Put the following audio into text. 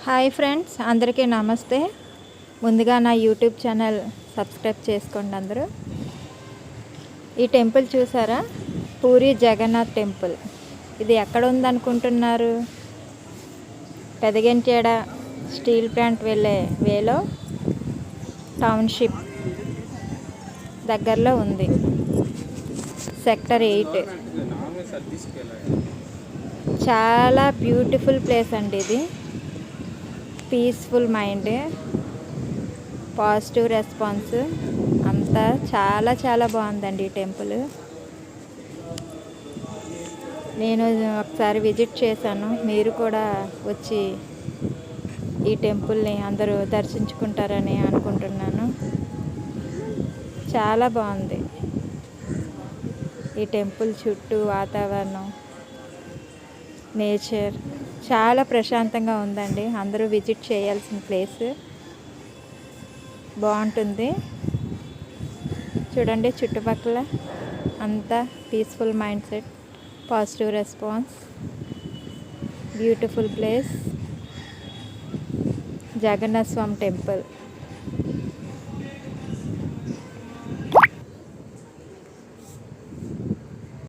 Hi friends, అందరికీ నమస్తే. ముందుగా నా యూట్యూబ్ ఛానల్ సబ్స్క్రైబ్ చేసుకోండి అందరూ. ఈ టెంపుల్ చూసారా? పూరి జగన్నాథ్ టెంపుల్. ఇది ఎక్కడ ఉందనుకుంటున్నారు? పెదగంచేడ స్టీల్ ప్లాంట్ వెళ్ళే వేలో టౌన్షిప్ దగ్గరలో ఉంది. సెక్టర్ 8. చాలా బ్యూటిఫుల్ ప్లేస్ అండి ఇది. పీస్ఫుల్ మైండ్, పాజిటివ్ రెస్పాన్స్ అంతా చాలా చాలా బాగుందండి ఈ టెంపుల్. నేను ఒకసారి విజిట్ చేశాను. మీరు కూడా వచ్చి ఈ టెంపుల్ని అందరూ దర్శించుకుంటారని అనుకుంటున్నాను. చాలా బాగుంది ఈ టెంపుల్ చుట్టూ వాతావరణం, నేచర్ చాలా ప్రశాంతంగా ఉందండి. అందరూ విజిట్ చేయాల్సిన ప్లేస్. బాగుంటుంది. చూడండి చుట్టుపక్కల అంతా peaceful mind set, positive response, beautiful place. Jagannatha Swamy temple.